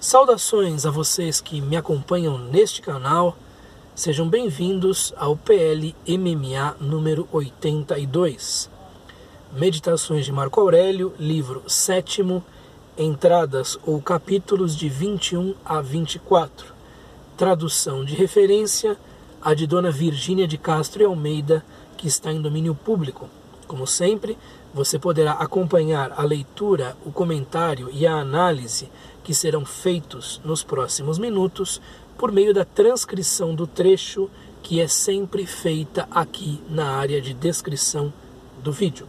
Saudações a vocês que me acompanham neste canal, sejam bem-vindos ao PL MMA número 82. Meditações de Marco Aurélio, livro 7º, entradas ou capítulos de 21 a 24. Tradução de referência, a de Dona Virgínia de Castro e Almeida, que está em domínio público. Como sempre, você poderá acompanhar a leitura, o comentário e a análise que serão feitos nos próximos minutos por meio da transcrição do trecho que é sempre feita aqui na área de descrição do vídeo.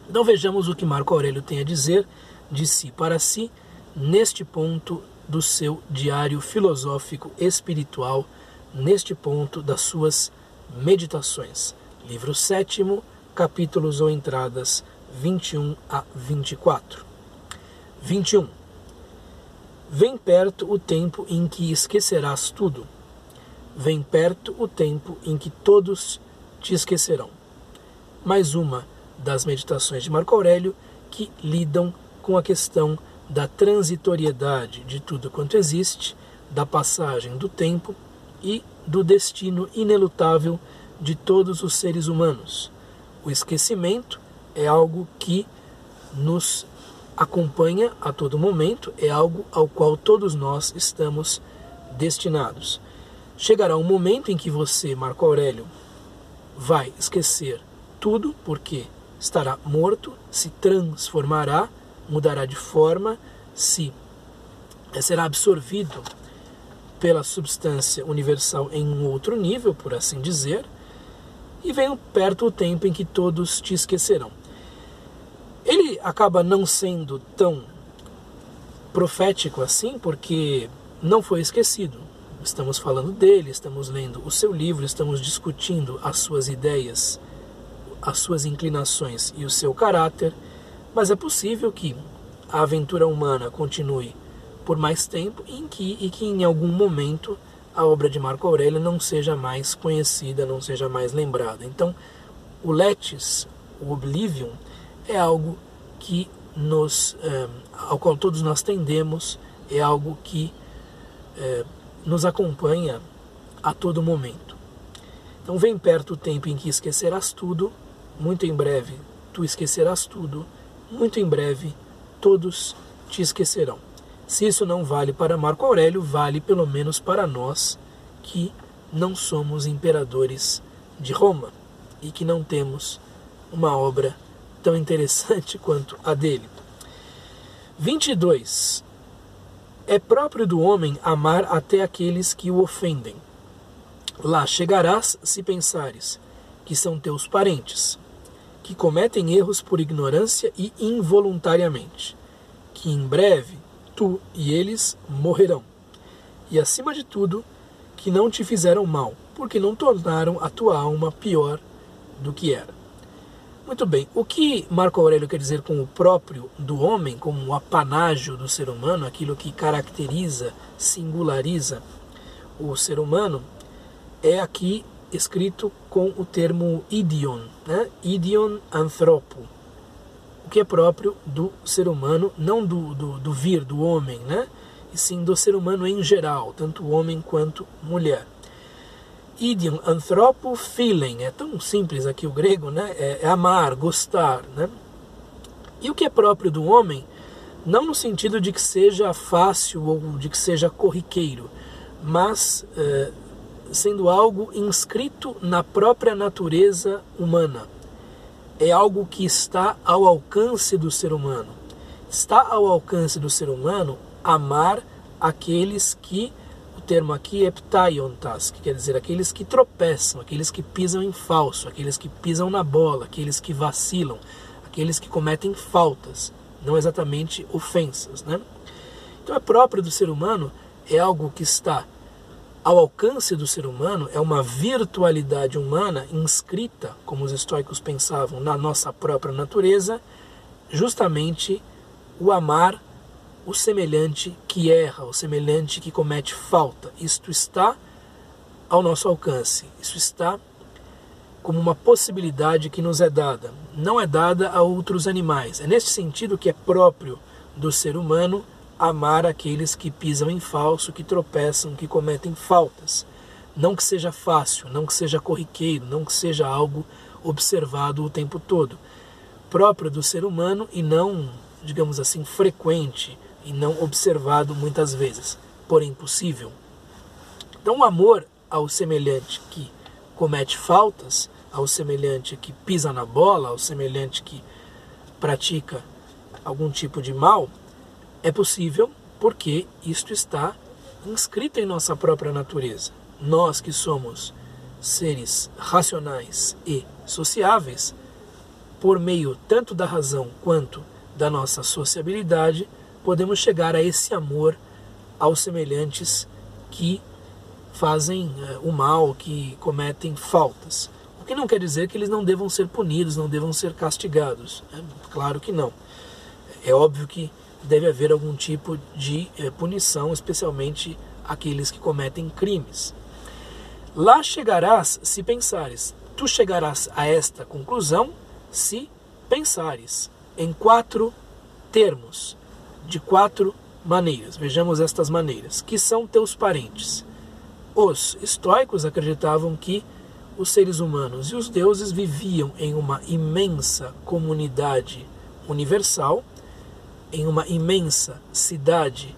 Então vejamos o que Marco Aurélio tem a dizer de si para si neste ponto do seu diário filosófico espiritual, neste ponto das suas meditações. Livro 7º, capítulos ou entradas 21 a 24. 21. Vem perto o tempo em que esquecerás tudo. Vem perto o tempo em que todos te esquecerão. Mais uma das meditações de Marco Aurélio que lidam com a questão da transitoriedade de tudo quanto existe, da passagem do tempo e do destino inelutável de todos os seres humanos. O esquecimento é algo que nos acompanha a todo momento, é algo ao qual todos nós estamos destinados. Chegará um momento em que você, Marco Aurélio, vai esquecer tudo, porque estará morto, se transformará, mudará de forma, será absorvido pela substância universal em um outro nível, por assim dizer, e vem perto o tempo em que todos te esquecerão. Ele acaba não sendo tão profético assim, porque não foi esquecido. Estamos falando dele, estamos lendo o seu livro, estamos discutindo as suas ideias, as suas inclinações e o seu caráter, mas é possível que a aventura humana continue por mais tempo e que em algum momento a obra de Marco Aurélio não seja mais conhecida, não seja mais lembrada. Então, o Letis, o Oblivion, é algo que ao qual todos nós tendemos, é algo que nos acompanha a todo momento. Então vem perto o tempo em que esquecerás tudo, muito em breve tu esquecerás tudo, muito em breve todos te esquecerão. Se isso não vale para Marco Aurélio, vale pelo menos para nós que não somos imperadores de Roma e que não temos uma obra tão interessante quanto a dele. 22. É próprio do homem amar até aqueles que o ofendem. Lá chegarás se pensares que são teus parentes, que cometem erros por ignorância e involuntariamente, que em breve tu e eles morrerão, e acima de tudo, que não te fizeram mal, porque não tornaram a tua alma pior do que era. Muito bem, o que Marco Aurélio quer dizer com o próprio do homem, como o apanágio do ser humano, aquilo que caracteriza, singulariza o ser humano, é aqui escrito com o termo idion, né? Idion anthropo, o que é próprio do ser humano, não do homem, né? E sim do ser humano em geral, tanto homem quanto mulher. Idion anthropo philen, é tão simples aqui o grego, né? É amar, gostar, né? E o que é próprio do homem, não no sentido de que seja fácil ou de que seja corriqueiro, mas sendo algo inscrito na própria natureza humana. É algo que está ao alcance do ser humano. Está ao alcance do ser humano amar aqueles que, o termo aqui é ptaiontas, que quer dizer aqueles que tropeçam, aqueles que pisam em falso, aqueles que pisam na bola, aqueles que vacilam, aqueles que cometem faltas, não exatamente ofensas, né? Então é próprio do ser humano, é algo que está ao alcance do ser humano, é uma virtualidade humana inscrita, como os estoicos pensavam, na nossa própria natureza, justamente o amar o semelhante que erra, o semelhante que comete falta. Isto está ao nosso alcance, isso está como uma possibilidade que nos é dada, não é dada a outros animais. É nesse sentido que é próprio do ser humano amar aqueles que pisam em falso, que tropeçam, que cometem faltas. Não que seja fácil, não que seja corriqueiro, não que seja algo observado o tempo todo. Próprio do ser humano e não, digamos assim, frequente e não observado muitas vezes, porém possível. Então o amor ao semelhante que comete faltas, ao semelhante que pisa na bola, ao semelhante que pratica algum tipo de mal, é possível porque isto está inscrito em nossa própria natureza. Nós que somos seres racionais e sociáveis, por meio tanto da razão quanto da nossa sociabilidade, podemos chegar a esse amor aos semelhantes que fazem o mal, que cometem faltas. O que não quer dizer que eles não devam ser punidos, não devam ser castigados. Claro que não. É óbvio que deve haver algum tipo de punição, especialmente aqueles que cometem crimes. Lá chegarás se pensares. Tu chegarás a esta conclusão se pensares em 4 termos, de 4 maneiras. Vejamos estas maneiras, que são teus parentes. Os estoicos acreditavam que os seres humanos e os deuses viviam em uma imensa comunidade universal, em uma imensa cidade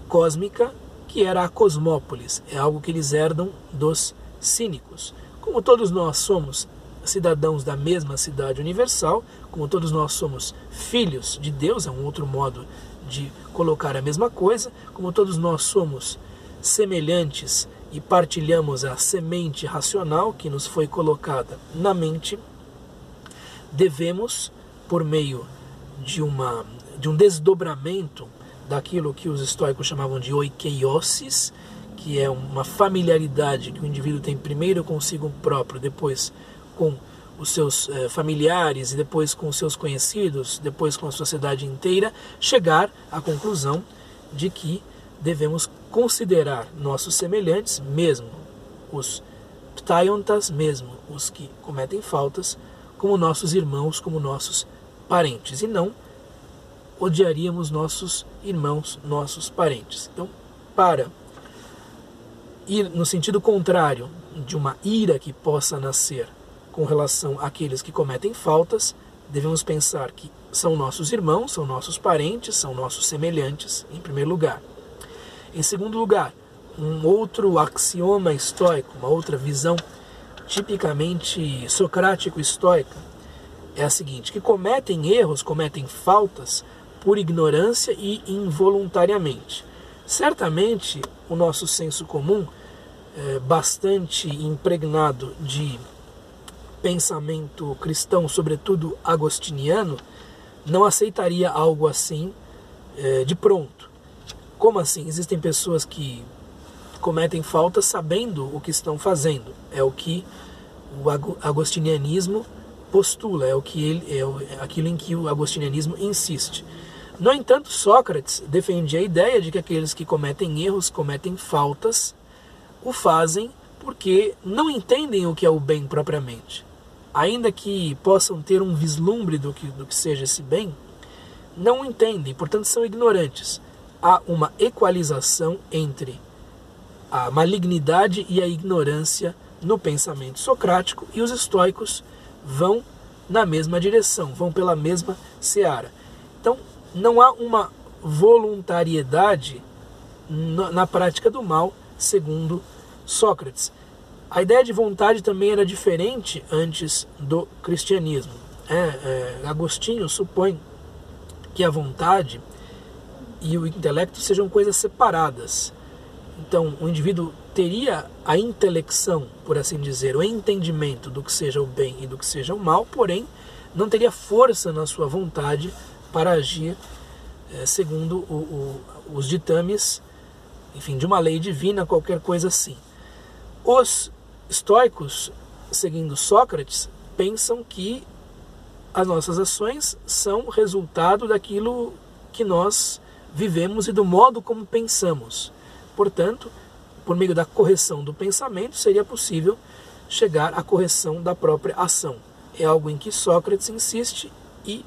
cósmica, que era a cosmópolis. É algo que eles herdam dos cínicos. Como todos nós somos cidadãos da mesma cidade universal, como todos nós somos filhos de Deus, é um outro modo de colocar a mesma coisa, como todos nós somos semelhantes e partilhamos a semente racional que nos foi colocada na mente, devemos, por meio de um desdobramento daquilo que os estoicos chamavam de oikeiosis, que é uma familiaridade que o indivíduo tem primeiro consigo próprio, depois com os seus familiares e depois com os seus conhecidos, depois com a sociedade inteira, chegar à conclusão de que devemos considerar nossos semelhantes, mesmo os ptaiontas, mesmo os que cometem faltas, como nossos irmãos, como nossos parentes, e não odiaríamos nossos irmãos, nossos parentes. Então, para ir no sentido contrário de uma ira que possa nascer com relação àqueles que cometem faltas, devemos pensar que são nossos irmãos, são nossos parentes, são nossos semelhantes, em primeiro lugar. Em segundo lugar, um outro axioma estoico, uma outra visão tipicamente socrático-estoica, é a seguinte, que cometem erros, cometem faltas por ignorância e involuntariamente. Certamente, o nosso senso comum, bastante impregnado de pensamento cristão, sobretudo agostiniano, não aceitaria algo assim de pronto. Como assim? Existem pessoas que cometem faltas sabendo o que estão fazendo. É o que o agostinianismo postula, aquilo em que o agostinianismo insiste. No entanto, Sócrates defendia a ideia de que aqueles que cometem erros, cometem faltas, o fazem porque não entendem o que é o bem propriamente. Ainda que possam ter um vislumbre do que seja esse bem, não o entendem, portanto são ignorantes. Há uma equalização entre a malignidade e a ignorância no pensamento socrático, e os estoicos vão na mesma direção, vão pela mesma seara. Então, não há uma voluntariedade na prática do mal, segundo Sócrates. A ideia de vontade também era diferente antes do cristianismo. Agostinho supõe que a vontade e o intelecto sejam coisas separadas. Então, o indivíduo teria a intelecção, por assim dizer, o entendimento do que seja o bem e do que seja o mal, porém, não teria força na sua vontade para agir segundo os ditames, enfim, de uma lei divina, qualquer coisa assim. Os estoicos, seguindo Sócrates, pensam que as nossas ações são resultado daquilo que nós vivemos e do modo como pensamos. Portanto, por meio da correção do pensamento, seria possível chegar à correção da própria ação. É algo em que Sócrates insiste e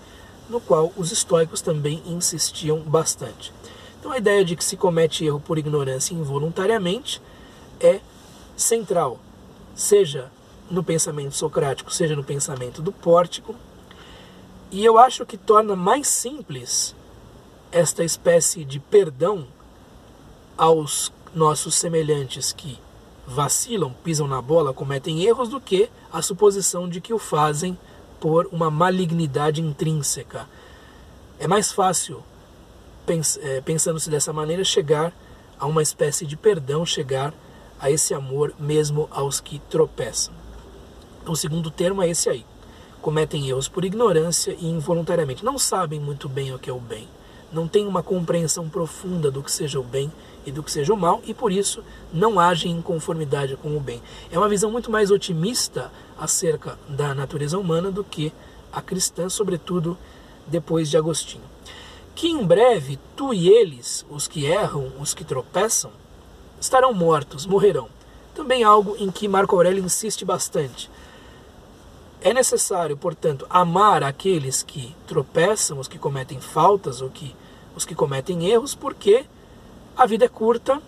no qual os estoicos também insistiam bastante. Então a ideia de que se comete erro por ignorância involuntariamente é central, seja no pensamento socrático, seja no pensamento do Pórtico, e eu acho que torna mais simples esta espécie de perdão aos nossos semelhantes que vacilam, pisam na bola, cometem erros, do que a suposição de que o fazem por uma malignidade intrínseca. É mais fácil, pensando-se dessa maneira, chegar a uma espécie de perdão, chegar a esse amor mesmo aos que tropeçam. O segundo termo é esse aí. Cometem erros por ignorância e involuntariamente. Não sabem muito bem o que é o bem. Não têm uma compreensão profunda do que seja o bem e do que seja o mal, e por isso não agem em conformidade com o bem. É uma visão muito mais otimista acerca da natureza humana do que a cristã, sobretudo depois de Agostinho. Que em breve tu e eles, os que erram, os que tropeçam, estarão mortos, morrerão. Também algo em que Marco Aurélio insiste bastante. É necessário, portanto, amar aqueles que tropeçam, os que cometem faltas, os que cometem erros, porque a vida é curta,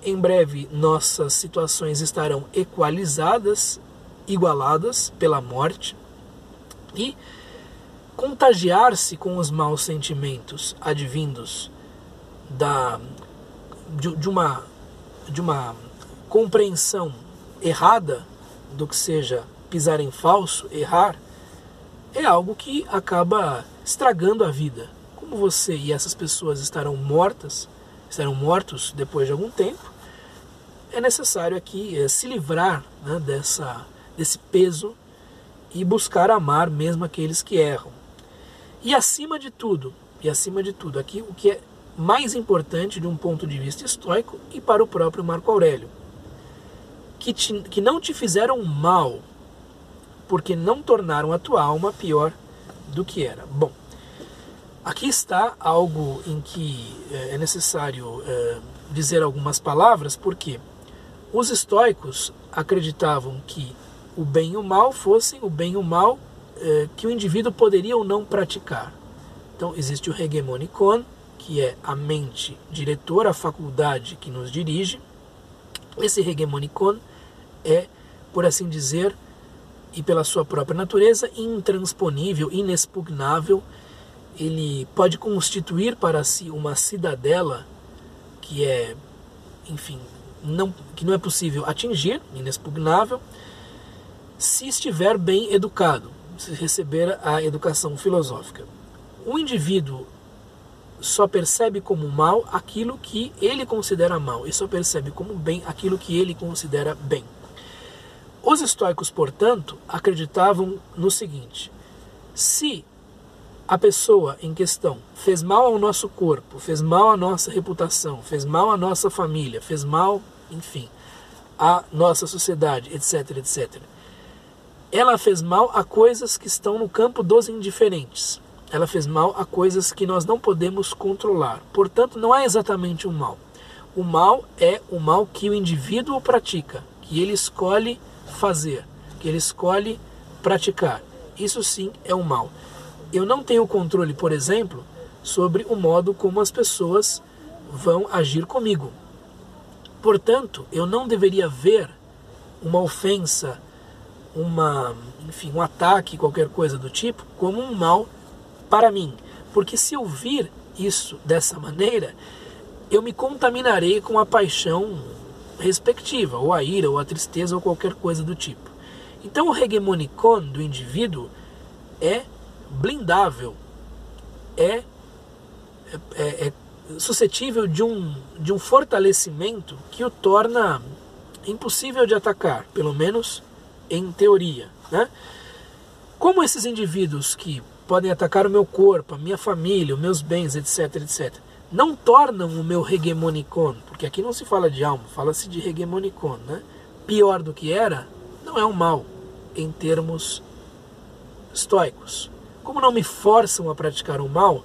em breve nossas situações estarão equalizadas, igualadas pela morte, e contagiar-se com os maus sentimentos advindos de uma compreensão errada do que seja pisar em falso, errar, é algo que acaba estragando a vida. Como você e essas pessoas estarão mortos depois de algum tempo, é necessário aqui se livrar, né, desse peso e buscar amar mesmo aqueles que erram. E acima de tudo, aqui o que é mais importante de um ponto de vista estoico e para o próprio Marco Aurélio, que não te fizeram mal, porque não tornaram a tua alma pior do que era. Bom, aqui está algo em que é necessário dizer algumas palavras, porque os estoicos acreditavam que o bem e o mal fossem o bem e o mal que o indivíduo poderia ou não praticar. Então existe o hegemonikon, que é a mente diretora, a faculdade que nos dirige. Esse hegemonikon é, por assim dizer, e pela sua própria natureza, intransponível, inexpugnável. Ele pode constituir para si uma cidadela que é, enfim, que não é possível atingir, inexpugnável, se estiver bem educado, se receber a educação filosófica. O indivíduo só percebe como mal aquilo que ele considera mal, e só percebe como bem aquilo que ele considera bem. Os estoicos, portanto, acreditavam no seguinte: se a pessoa em questão fez mal ao nosso corpo, fez mal à nossa reputação, fez mal à nossa família, fez mal, enfim, à nossa sociedade, etc, etc, ela fez mal a coisas que estão no campo dos indiferentes. Ela fez mal a coisas que nós não podemos controlar. Portanto, não é exatamente um mal. O mal é o mal que o indivíduo pratica, que ele escolhe fazer, que ele escolhe praticar. Isso sim é um mal. Eu não tenho controle, por exemplo, sobre o modo como as pessoas vão agir comigo. Portanto, eu não deveria ver uma ofensa, um ataque, qualquer coisa do tipo, como um mal para mim. Porque se eu vir isso dessa maneira, eu me contaminarei com a paixão respectiva, ou a ira, ou a tristeza, ou qualquer coisa do tipo. Então o hegemonikon do indivíduo é blindável, é suscetível de um fortalecimento que o torna impossível de atacar, pelo menos em teoria, né? Como esses indivíduos que podem atacar o meu corpo, a minha família, os meus bens, etc, etc, não tornam o meu hegemonikon, porque aqui não se fala de alma, fala-se de hegemonikon, né? Pior do que era, não é um mal em termos estoicos. Como não me forçam a praticar um mal,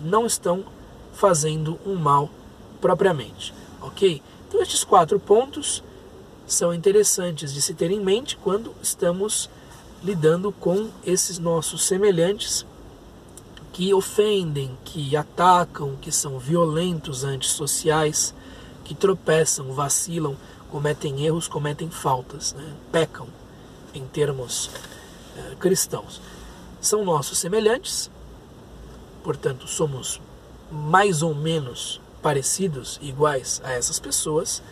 não estão fazendo um mal propriamente, ok? Então estes 4 pontos são interessantes de se ter em mente quando estamos lidando com esses nossos semelhantes que ofendem, que atacam, que são violentos, antissociais, que tropeçam, vacilam, cometem erros, cometem faltas, né? Pecam em termos cristãos. São nossos semelhantes, portanto somos mais ou menos parecidos, iguais a essas pessoas,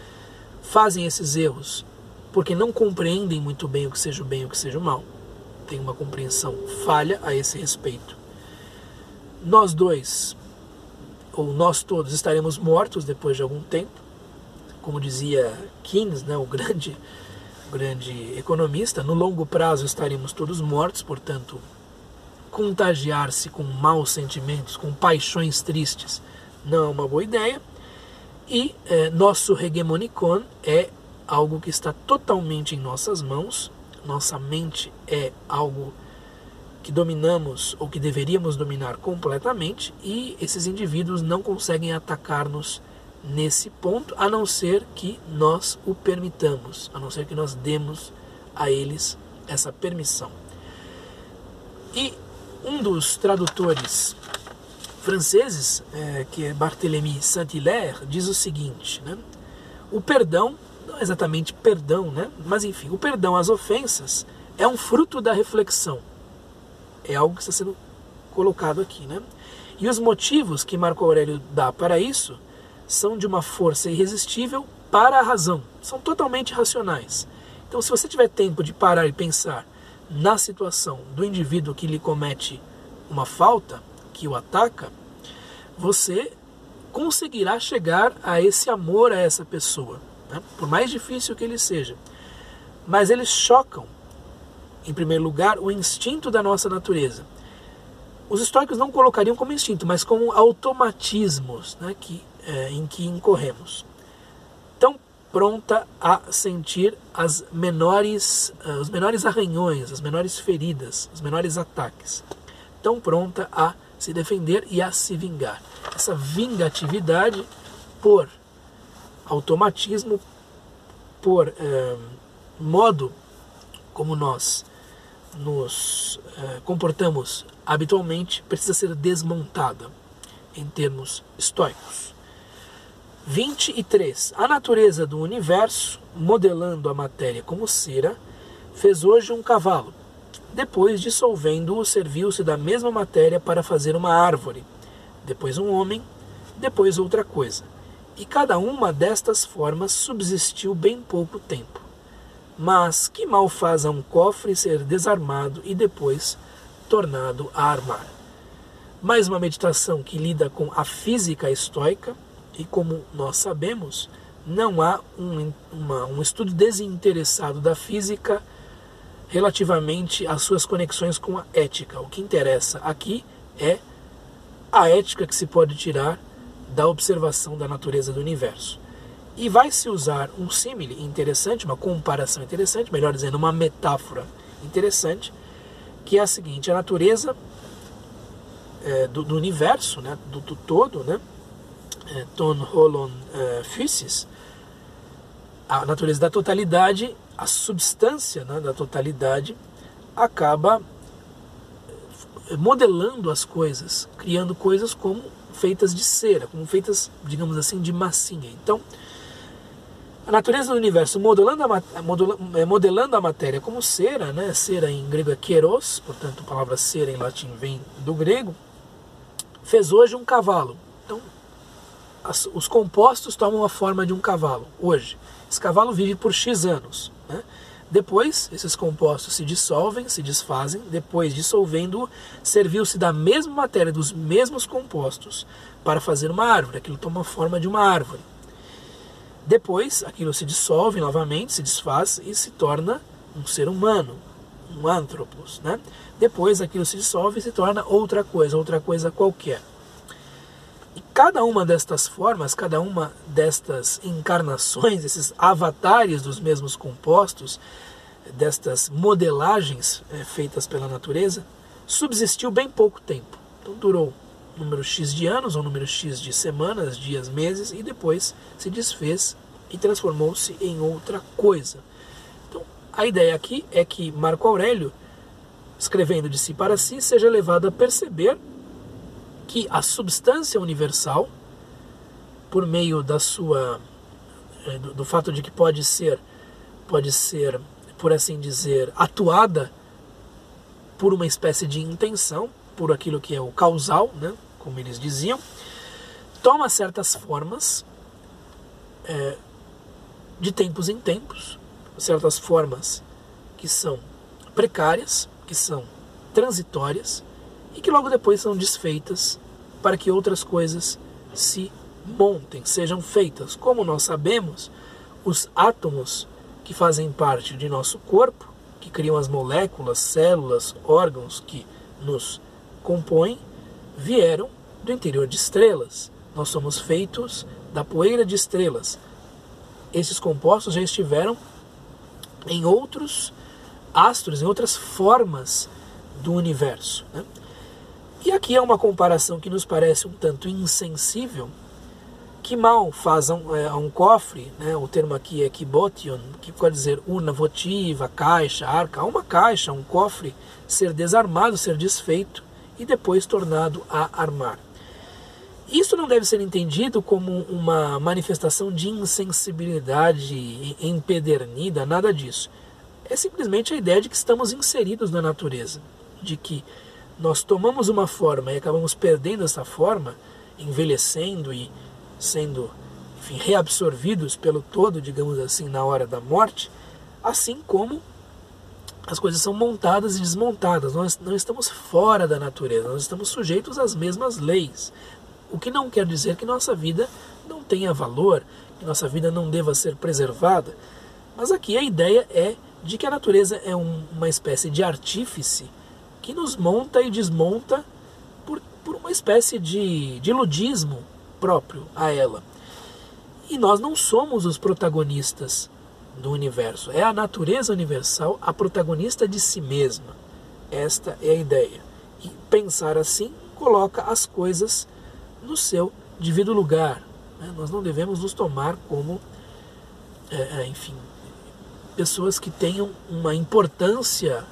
fazem esses erros porque não compreendem muito bem o que seja o bem e o que seja o mal, tem uma compreensão falha a esse respeito. Nós dois, ou nós todos, estaremos mortos depois de algum tempo, como dizia Keynes, né, o grande economista. No longo prazo estaremos todos mortos, portanto, contagiar-se com maus sentimentos, com paixões tristes, não é uma boa ideia. E nosso hegemonicon é algo que está totalmente em nossas mãos. Nossa mente é algo que dominamos ou que deveríamos dominar completamente, e esses indivíduos não conseguem atacar-nos nesse ponto, a não ser que nós o permitamos, a não ser que nós demos a eles essa permissão. E um dos tradutores franceses, que é Barthélemy Saint-Hilaire, diz o seguinte, né? O perdão, não é exatamente perdão, né? Mas enfim, o perdão às ofensas é um fruto da reflexão. É algo que está sendo colocado aqui, né? E os motivos que Marco Aurélio dá para isso são de uma força irresistível para a razão. São totalmente racionais. Então, se você tiver tempo de parar e pensar na situação do indivíduo que lhe comete uma falta, que o ataca, você conseguirá chegar a esse amor a essa pessoa, né? Por mais difícil que ele seja. Mas eles chocam, em primeiro lugar, o instinto da nossa natureza. Os estoicos não colocariam como instinto, mas como automatismos, né, em que incorremos. Tão pronta a sentir os menores arranhões, as menores feridas, os menores ataques. Tão pronta a se defender e a se vingar. Essa vingatividade por automatismo, por modo como nós nos comportamos habitualmente, precisa ser desmontada em termos estoicos. 23. A natureza do universo, modelando a matéria como cera, fez hoje um cavalo. Depois, dissolvendo-o, serviu-se da mesma matéria para fazer uma árvore. Depois um homem, depois outra coisa. E cada uma destas formas subsistiu bem pouco tempo. Mas que mal faz a um cofre ser desarmado e depois tornado a armar? Mais uma meditação que lida com a física estoica, e como nós sabemos, não há um estudo desinteressado da física relativamente às suas conexões com a ética. O que interessa aqui é a ética que se pode tirar da observação da natureza do universo. E vai-se usar um símile interessante, uma comparação interessante, melhor dizendo, uma metáfora interessante, que é a seguinte: a natureza do universo, né, do todo, né, ton holon physis, a natureza da totalidade, a substância, né, da totalidade, acaba modelando as coisas, criando coisas como feitas de cera, como feitas, digamos assim, de massinha. Então, a natureza do universo modelando a matéria como cera, né? Cera em grego é keros, portanto a palavra cera em latim vem do grego, fez hoje um cavalo. Então, os compostos tomam a forma de um cavalo hoje. Esse cavalo vive por X anos, né? Depois, esses compostos se dissolvem, se desfazem. Depois, dissolvendo, serviu-se da mesma matéria, dos mesmos compostos, para fazer uma árvore. Aquilo toma a forma de uma árvore. Depois, aquilo se dissolve novamente, se desfaz e se torna um ser humano, um anthropos, né? Depois, aquilo se dissolve e se torna outra coisa qualquer. E cada uma destas formas, cada uma destas encarnações, esses avatares dos mesmos compostos, destas modelagens feitas pela natureza, subsistiu bem pouco tempo. Então durou número X de anos, ou número X de semanas, dias, meses, e depois se desfez e transformou-se em outra coisa. Então a ideia aqui é que Marco Aurélio, escrevendo de si para si, seja levado a perceber que a substância universal, por meio da sua do fato de que pode ser, por assim dizer, atuada por uma espécie de intenção, por aquilo que é o causal, né, como eles diziam, toma certas formas de tempos em tempos, certas formas que são precárias, que são transitórias e que logo depois são desfeitas para que outras coisas se montem, sejam feitas. Como nós sabemos, os átomos que fazem parte de nosso corpo, que criam as moléculas, células, órgãos que nos compõem, vieram do interior de estrelas. Nós somos feitos da poeira de estrelas. Esses compostos já estiveram em outros astros, em outras formas do universo, né? E aqui é uma comparação que nos parece um tanto insensível, que mal faz a um cofre, né? O termo aqui é kibotion, que quer dizer urna votiva, caixa, arca, uma caixa, um cofre, ser desarmado, ser desfeito e depois tornado a armar. Isso não deve ser entendido como uma manifestação de insensibilidade empedernida, nada disso. É simplesmente a ideia de que estamos inseridos na natureza, de que nós tomamos uma forma e acabamos perdendo essa forma, envelhecendo e sendo, enfim, reabsorvidos pelo todo, digamos assim, na hora da morte, assim como as coisas são montadas e desmontadas. Nós não estamos fora da natureza, nós estamos sujeitos às mesmas leis. O que não quer dizer que nossa vida não tenha valor, que nossa vida não deva ser preservada. Mas aqui a ideia é de que a natureza é uma espécie de artífice que nos monta e desmonta por uma espécie de ludismo próprio a ela. E nós não somos os protagonistas do universo. É a natureza universal a protagonista de si mesma. Esta é a ideia. E pensar assim coloca as coisas no seu devido lugar, né? Nós não devemos nos tomar como, enfim, pessoas que tenham uma importância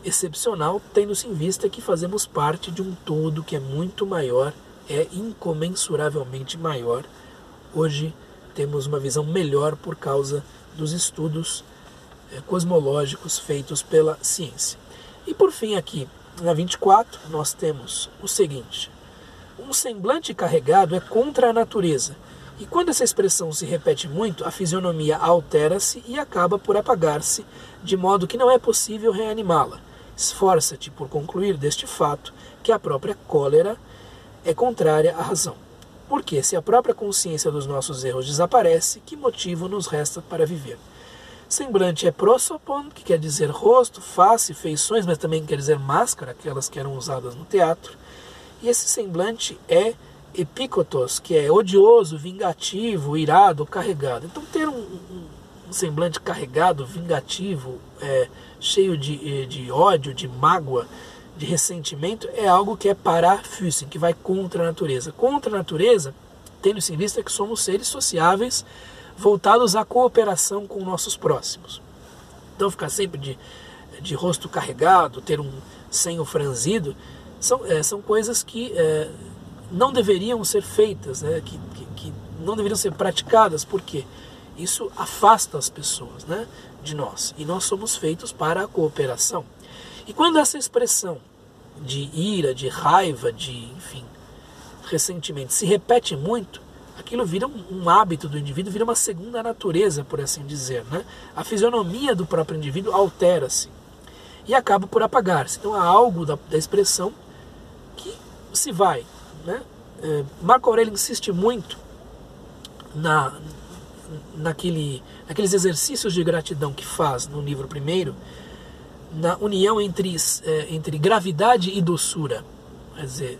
excepcional, tendo-se em vista que fazemos parte de um todo que é muito maior, é incomensuravelmente maior. Hoje temos uma visão melhor por causa dos estudos cosmológicos feitos pela ciência. E por fim aqui, na 24, nós temos o seguinte: um semblante carregado é contra a natureza, e quando essa expressão se repete muito, a fisionomia altera-se e acaba por apagar-se, de modo que não é possível reanimá-la. Esforça-te por concluir deste fato que a própria cólera é contrária à razão. Porque se a própria consciência dos nossos erros desaparece, que motivo nos resta para viver? Semblante é prosopon, que quer dizer rosto, face, feições, mas também quer dizer máscara, aquelas que eram usadas no teatro. E esse semblante é epícotos, que é odioso, vingativo, irado, carregado. Então ter um semblante carregado, vingativo, cheio de ódio, de mágoa, de ressentimento, é algo que é parafüsen, que vai contra a natureza. Contra a natureza, tendo-se em vista que somos seres sociáveis, voltados à cooperação com nossos próximos. Então ficar sempre de rosto carregado, ter um senho franzido, são coisas que não deveriam ser feitas, né? que não deveriam ser praticadas, porque isso afasta as pessoas, né, de nós. E nós somos feitos para a cooperação. E quando essa expressão de ira, de raiva, de, enfim, ressentimento se repete muito, aquilo vira um hábito do indivíduo, vira uma segunda natureza, por assim dizer, né? A fisionomia do próprio indivíduo altera-se e acaba por apagar-se. Então há algo da expressão que se vai, né? Marco Aurélio insiste muito naqueles exercícios de gratidão que faz no livro primeiro, na união entre gravidade e doçura, quer dizer,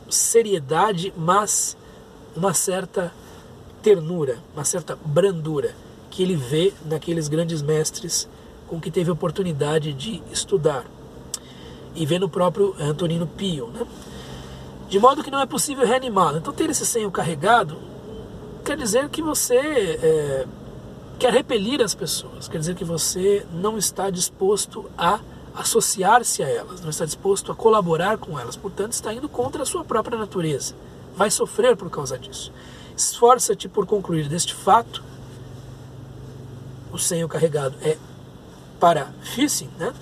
seriedade, mas uma certa ternura, uma certa brandura, que ele vê naqueles grandes mestres com que teve a oportunidade de estudar, e vê no próprio Antonino Pio, né? De modo que não é possível reanimá-lo. Então ter esse senho carregado quer dizer que você quer repelir as pessoas, quer dizer que você não está disposto a associar-se a elas, não está disposto a colaborar com elas, portanto está indo contra a sua própria natureza, vai sofrer por causa disso. Esforça-te por concluir deste fato, o senho carregado é para physsin, né?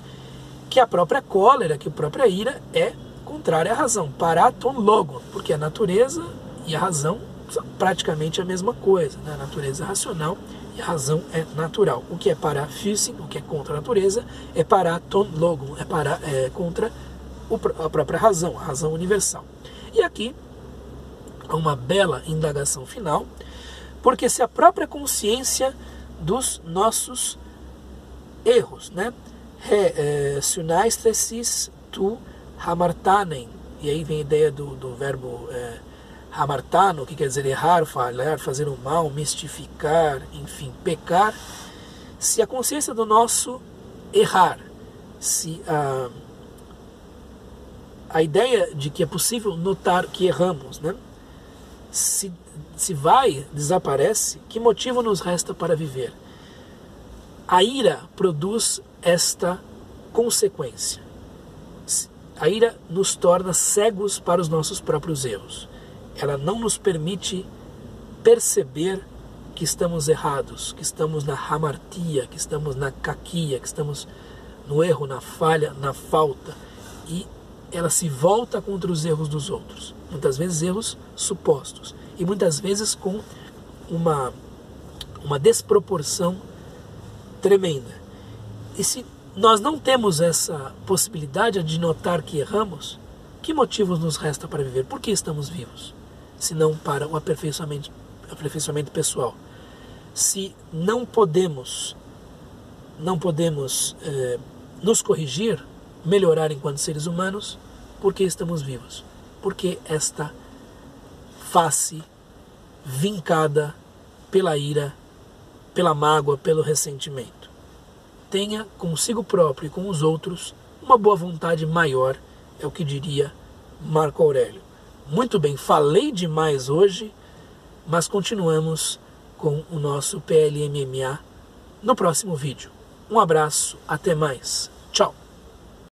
Que a própria cólera, que a própria ira é contrária à razão, paraton logon, porque a natureza e a razão são praticamente a mesma coisa, né? A natureza é racional e a razão é natural. O que é para physsin, o que é contra a natureza, é paraton logon, é contra a própria razão, a razão universal. E aqui há uma bela indagação final, porque se a própria consciência dos nossos erros, né? Sunaistresis tu hamartanen, e aí vem a ideia do verbo hamartano, que quer dizer errar, falhar, fazer o mal, mistificar, enfim, pecar. Se a consciência do nosso errar, se a ideia de que é possível notar que erramos, né? Se desaparece, que motivo nos resta para viver? A ira produz esta consequência. A ira nos torna cegos para os nossos próprios erros. Ela não nos permite perceber que estamos errados, que estamos na hamartia, que estamos na kakia, que estamos no erro, na falha, na falta. E ela se volta contra os erros dos outros. Muitas vezes erros supostos. E muitas vezes com uma desproporção tremenda. E se nós não temos essa possibilidade de notar que erramos, que motivos nos resta para viver? Por que estamos vivos? Se não para o aperfeiçoamento pessoal. Se não podemos nos corrigir, melhorar enquanto seres humanos, por que estamos vivos? Porque esta face vincada pela ira, pela mágoa, pelo ressentimento. Tenha consigo próprio e com os outros uma boa vontade maior, é o que diria Marco Aurélio. Muito bem, falei demais hoje, mas continuamos com o nosso PLMMA no próximo vídeo. Um abraço, até mais. Tchau!